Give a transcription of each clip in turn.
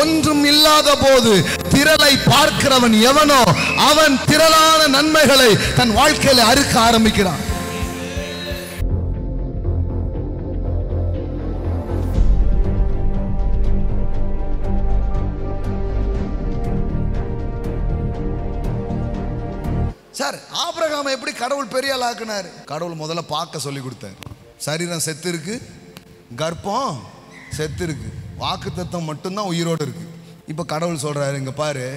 ஒன்றும் இல்லாத போது திரளை பார்க்கிறவன் எவனோ அவன் திரளான நன்மைகளை தன் வாழ்க்கையில அறுக்க ஆரம்பிக்கிறான். சார், ஆபிரகாமை எப்படி கடவுள் பெரிய ஆள் ஆக்குனாரு? கடவுள் முதல்ல பார்க்க சொல்லி கொடுத்தாரு. சரீரம் செத்து இருக்கு, கர்ப்பம் செத்து இருக்கு, வாக்குத்தத்தம் மட்டும்தான் உயிரோடு இருக்கு. இப்போ கடவுள் சொல்றாரு, இங்க பாரு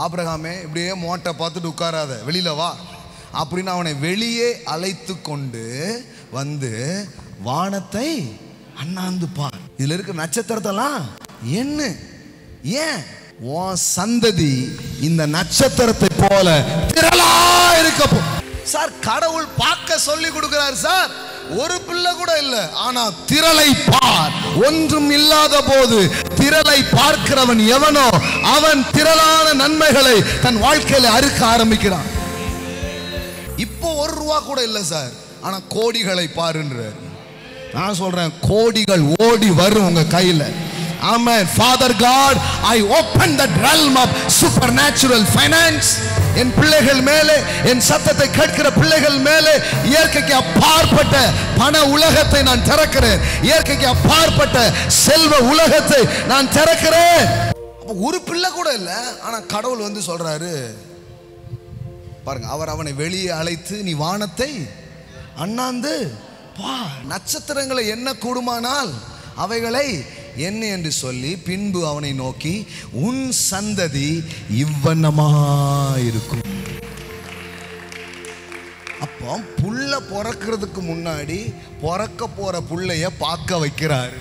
ஆபிரகாமே, இப்படியே மோட்டை பார்த்துட்டு உட்காராத, வெளியில வா அப்படின்னு அவனை வெளியே அழைத்து கொண்டு வந்து வானத்தை அண்ணாந்து பார். இதுல இருக்கிற நட்சத்திரத்தெல்லாம் என்ன, ஏன் உன் சந்ததி இந்த நட்சத்திரத்தை போல திரளா இருக்க போ. சார், கடவுள் பார்க்க சொல்லி கொடுக்கிறார். சார், ஒரு பிள்ளை கூட இல்ல, ஆனா திரளை பார். ஒன்றும் இல்லாத போது திரளை பார்க்கிறவன் எவனோ அவன் திரளான நன்மைகளை தன் வாழ்க்கையில அறுக்க ஆரம்பிக்கிறான். இப்போ ₹1 கூட இல்ல சார், ஆனா கோடிகளை பாருன்ற. நான் சொல்றேன், கோடிகள் ஓடி வரும் உங்க கையில. Amen. Father God, I open that realm of supernatural finance. என் பிள்ளைகள் மேலே, என் சத்தத்தை கேட்கிற பிள்ளைகள் மேலே இயற்கைக்கு அப்பாற்பட்ட பண உலகத்தை நான் திறக்கிறேன். இயற்கைக்கு அப்பாற்பட்ட செல்வ உலகத்தை நான் திறக்கிறேன். ஒரு பிள்ளை கூட இல்ல, ஆனா கடவுள் வந்து சொல்றாரு பாருங்க, அவர் அவனை வெளியே அழைத்து நீ வானத்தை அண்ணாந்து பார், நட்சத்திரங்களை என்ன கூடுமானால் அவைகளை என்ன என்று சொல்லி பின்பு அவனை நோக்கி உன் சந்ததி இவ்வண்ணமாயிருக்கும். அப்போ புள்ள பிறக்கிறதுக்கு முன்னாடி பிறக்க போற புள்ளைய பார்க்க வைக்கிறாரு.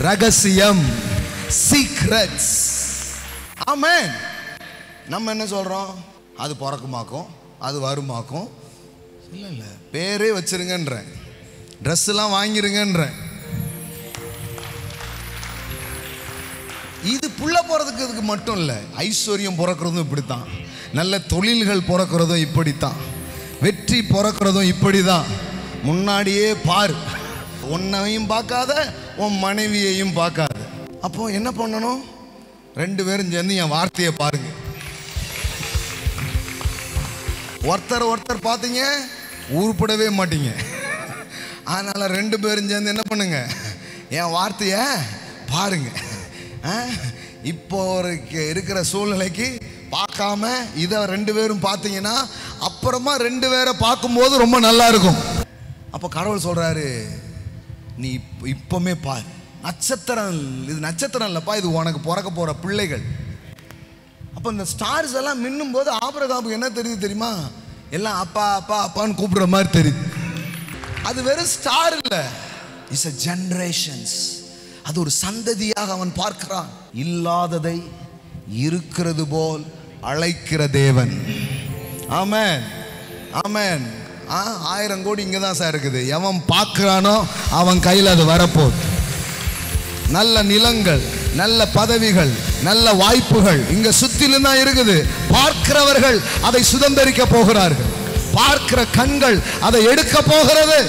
ரகசியம், சீக்ரெட்ஸ். ஆமென். நம்ம என்ன சொல்றோம், அது பிறக்குமாக்கும், அது வருமாக்கும். இல்ல இல்ல, பேரே வச்சிருங்கன்ற, ட்ரெஸ் எல்லாம் வாங்கிருங்கன்ற. இது புள்ள போறதுக்கு இதுக்கு மட்டும் இல்லை, ஐஸ்வர்யம் பிறக்கிறதும் இப்படித்தான், நல்ல தொழில்கள் பிறக்கிறதும் இப்படித்தான், வெற்றி பிறக்கிறதும் இப்படிதான். முன்னாடியே பார், உன்னையும் பார்க்காத உன் மனைவியையும் பார்க்காத. அப்போ என்ன பண்ணணும், 2 பேரும் சேர்ந்து என் வார்த்தையை பாருங்க. ஒருத்தர் பார்த்தீங்க உருப்படவே மாட்டீங்க. அதனால 2 பேரும் சேர்ந்து என்ன பண்ணுங்க, என் வார்த்தையை பாருங்க. இப்போ இருக்கிற சூழ்நிலைக்கு பார்க்காம இதை 2 பேரும் பார்த்தீங்கன்னா அப்புறமா 2 பேரை பார்க்கும்போது ரொம்ப நல்லா இருக்கும். அப்போ கடவுள் சொல்றாரு, நீ இப்பவுமே பார். நட்சத்திரம், இது நட்சத்திரம் இல்லப்பா, இது உனக்கு பிறக்க போற பிள்ளைகள். அப்போ இந்த ஸ்டார்ஸ் எல்லாம் மின்னும் போது ஆபிரகாமுக்கு என்ன தெரியுது தெரியுமா, எல்லாம் அப்பா அப்பா அப்பான்னு கூப்பிடுற மாதிரி தெரியுது. அது வெறும் ஸ்டார் இல்ல, இட்ஸ் a generations. அது ஒரு சந்ததியாக அவன் பார்க்கிறான். இல்லாததை இருக்கிறது போல் அழைக்கிற தேவன். ஆமென், ஆமென். 1000 கோடி இங்க தான் சார் இருக்குது. எவன் பார்க்கிறானோ அவன் கையில் அது வரப்போகுது. நல்ல நிலங்கள், நல்ல பதவிகள், நல்ல வாய்ப்புகள் இங்க சுத்திலும் தான் இருக்குது. பார்க்கிறவர்கள் அதை சுதந்தரிக்க போகிறார்கள். பார்க்கிற கண்கள் அதை எடுக்க போகிறது.